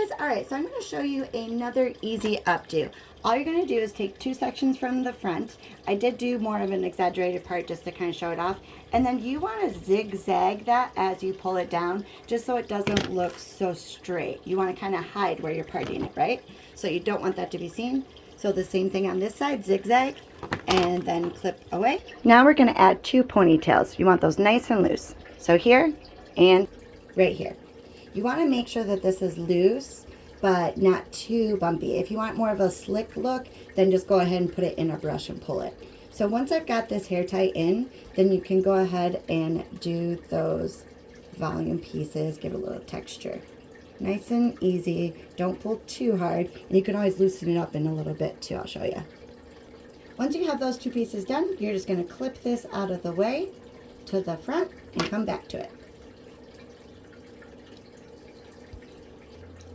guys, alright, so I'm going to show you another easy updo. All you're going to do is take 2 sections from the front. I did do more of an exaggerated part just to kind of show it off. And then you want to zigzag that as you pull it down, just so it doesn't look so straight. You want to kind of hide where you're parting it, right? So you don't want that to be seen. So the same thing on this side, zigzag, and then clip away. Now we're going to add 2 ponytails. You want those nice and loose. So here and right here. You want to make sure that this is loose, but not too bumpy. If you want more of a slick look, then just go ahead and put it in a brush and pull it. So once I've got this hair tie in, then you can go ahead and do those volume pieces, give it a little texture. Nice and easy. Don't pull too hard, and you can always loosen it up in a little bit too. I'll show you. Once you have those 2 pieces done, you're just going to clip this out of the way to the front and come back to it.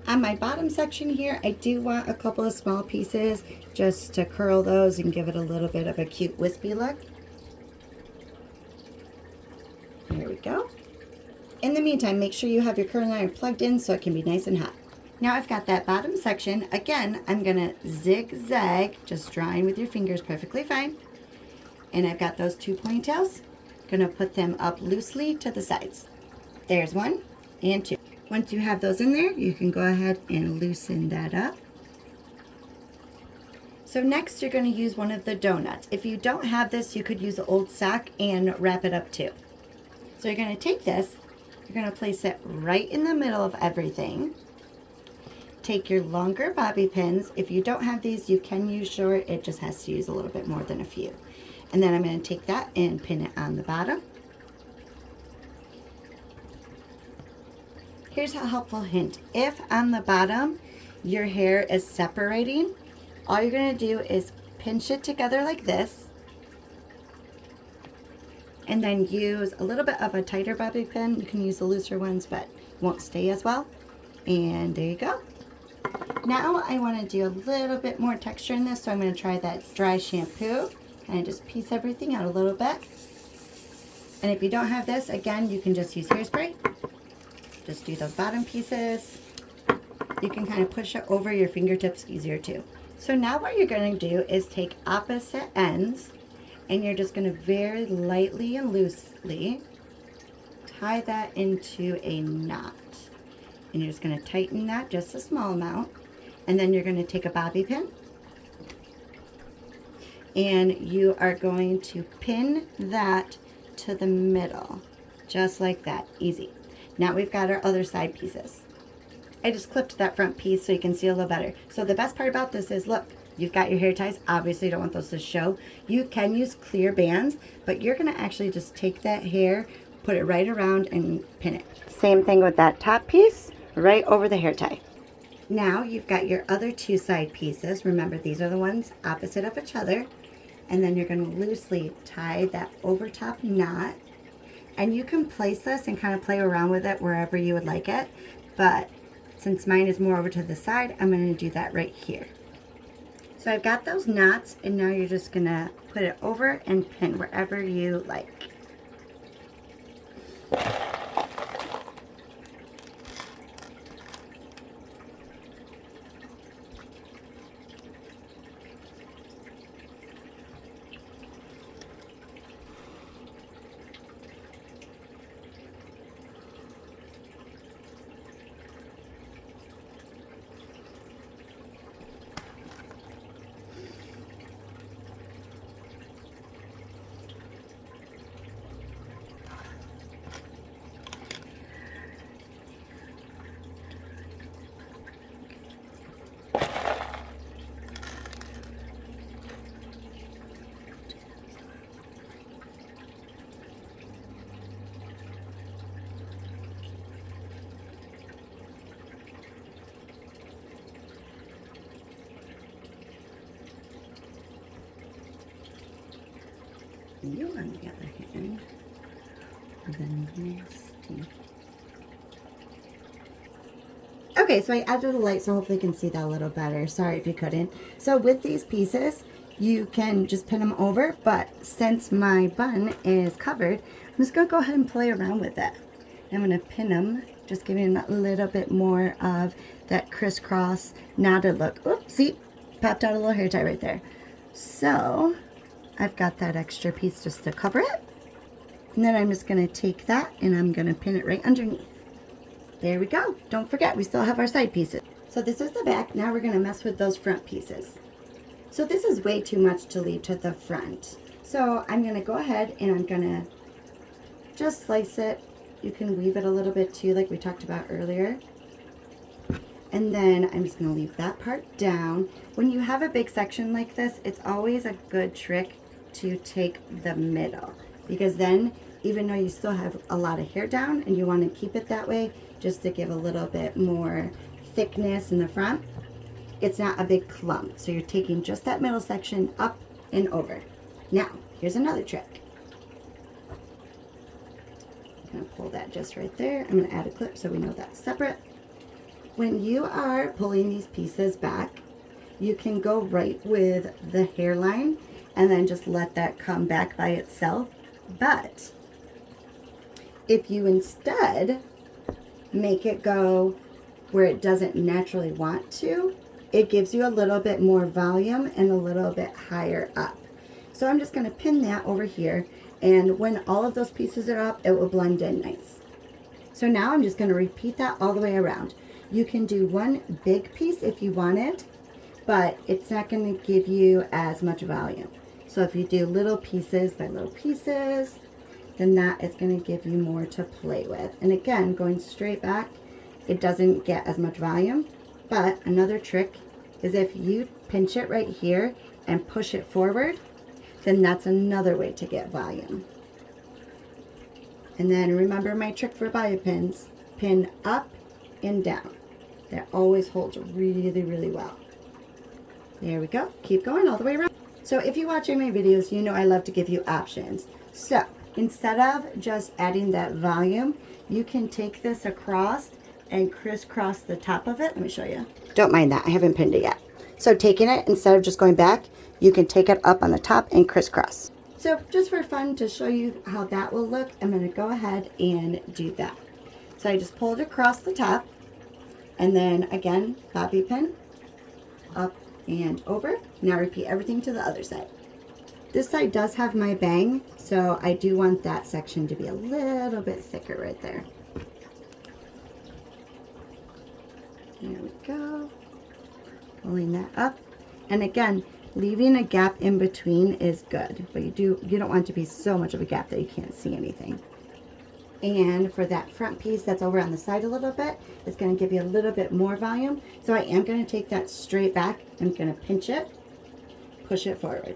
On my bottom section here, I do want a couple of small pieces just to curl those and give it a little bit of a cute wispy look. There we go. In the meantime, make sure you have your curling iron plugged in so it can be nice and hot. Now I've got that bottom section. Again, I'm going to zigzag, just drawing with your fingers perfectly fine. And I've got those 2 ponytails. Going to put them up loosely to the sides. There's 1 and 2. Once you have those in there, you can go ahead and loosen that up. So next you're going to use one of the donuts. If you don't have this, you could use an old sock and wrap it up too. So you're going to take this, you're going to place it right in the middle of everything. Take your longer bobby pins. If you don't have these, you can use short. It just has to use a little bit more than a few. And then I'm going to take that and pin it on the bottom. Here's a helpful hint. If on the bottom your hair is separating, all you're going to do is pinch it together like this, and then use a little bit of a tighter bobby pin. You can use the looser ones, but it won't stay as well. And there you go. Now I want to do a little bit more texture in this, so I'm going to try that dry shampoo and just piece everything out a little bit. And if you don't have this, again, you can just use hairspray. Just do those bottom pieces. You can kind of push it over your fingertips easier too. So now what you're going to do is take opposite ends, and you're just going to very lightly and loosely tie that into a knot. And you're just going to tighten that just a small amount. And then you're going to take a bobby pin, and you are going to pin that to the middle, just like that. Easy. Now we've got our other side pieces. I just clipped that front piece so you can see a little better. So the best part about this is, look, you've got your hair ties. Obviously you don't want those to show. You can use clear bands, but you're going to actually just take that hair, put it right around and pin it. Same thing with that top piece, right over the hair tie. Now you've got your other 2 side pieces. Remember, these are the ones opposite of each other. And then you're going to loosely tie that over top knot. And you can place this and kind of play around with it wherever you would like it. But since mine is more over to the side, I'm going to do that right here. So I've got those knots, and now you're just going to put it over and pin wherever you like. You on the other hand, the nasty. Okay, so I added a light so hopefully you can see that a little better. Sorry if you couldn't. So with these pieces, you can just pin them over, but since my bun is covered, I'm just going to go ahead and play around with it. I'm going to pin them just giving a little bit more of that crisscross knotted look. Oops, see, popped out a little hair tie right there. So I've got that extra piece just to cover it. And then I'm just going to take that and I'm going to pin it right underneath. There we go. Don't forget, we still have our side pieces. So this is the back. Now we're going to mess with those front pieces. So this is way too much to leave to the front. So I'm going to go ahead and I'm going to just slice it. You can weave it a little bit too, like we talked about earlier. And then I'm just going to leave that part down. When you have a big section like this, it's always a good trick to take the middle, because then even though you still have a lot of hair down and you want to keep it that way just to give a little bit more thickness in the front, it's not a big clump. So you're taking just that middle section up and over. Now, here's another trick. I'm going to pull that just right there. I'm going to add a clip so we know that's separate. When you are pulling these pieces back, you can go right with the hairline and then just let that come back by itself. But if you instead make it go where it doesn't naturally want to, it gives you a little bit more volume and a little bit higher up. So I'm just going to pin that over here, and when all of those pieces are up, it will blend in nice. So now I'm just going to repeat that all the way around. You can do one big piece if you wanted, but it's not going to give you as much volume. So if you do little pieces by little pieces, then that is going to give you more to play with. And again, going straight back, it doesn't get as much volume. But another trick is if you pinch it right here and push it forward, then that's another way to get volume. And then remember my trick for bobby pins, pin up and down. That always holds really, really well. There we go. Keep going all the way around. So if you watch my videos, you know I love to give you options. So instead of just adding that volume, you can take this across and crisscross the top of it. Let me show you. Don't mind that. I haven't pinned it yet. So taking it, instead of just going back, you can take it up on the top and crisscross. So just for fun, to show you how that will look, I'm going to go ahead and do that. So I just pull it across the top, and then again, bobby pin, up and over. Now repeat everything to the other side. This side does have my bang, so I do want that section to be a little bit thicker right there. There we go. Pulling that up. And again, leaving a gap in between is good, but you don't want it to be so much of a gap that you can't see anything. And for that front piece that's over on the side a little bit, it's going to give you a little bit more volume. So I am going to take that straight back. I'm going to pinch it, push it forward.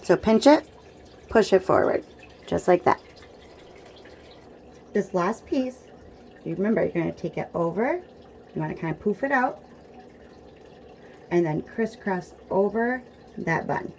So pinch it, push it forward, just like that. This last piece, you remember, you're going to take it over. You want to kind of poof it out and then crisscross over that bun.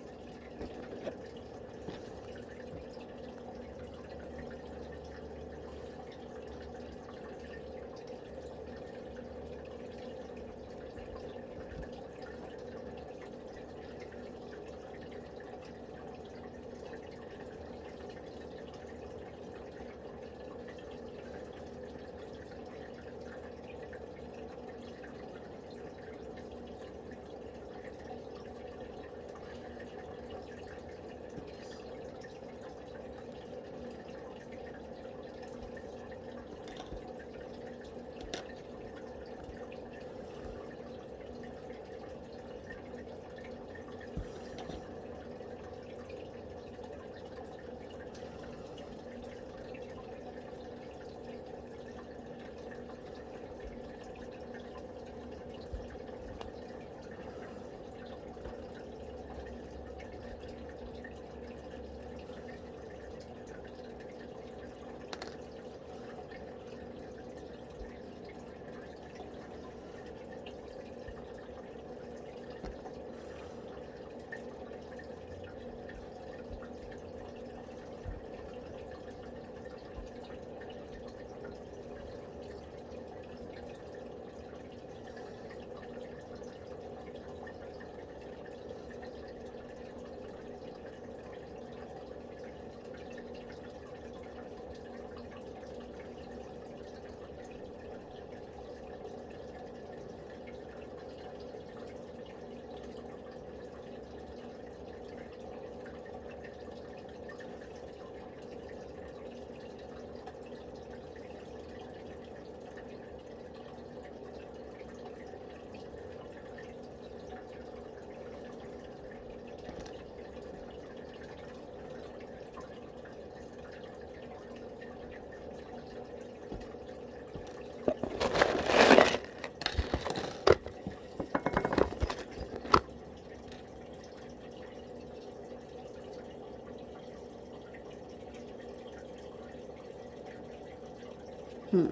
Okay.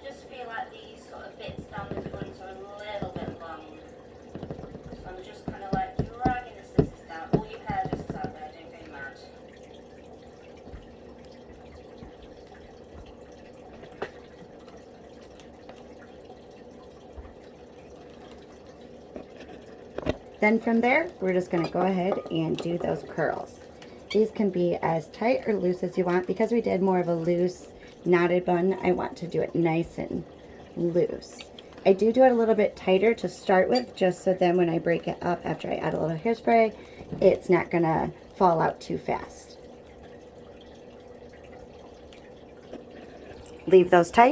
Just feel like these sort of bits down the front are a little bit long. So I'm just kind of like dragging the scissors down. All you hairdressers out there, don't go mad. Then from there, we're just going to go ahead and do those curls. These can be as tight or loose as you want. Because we did more of a loose knotted bun, I want to do it nice and loose. I do it a little bit tighter to start with, just so then when I break it up after I add a little hairspray, it's not going to fall out too fast. Leave those tight.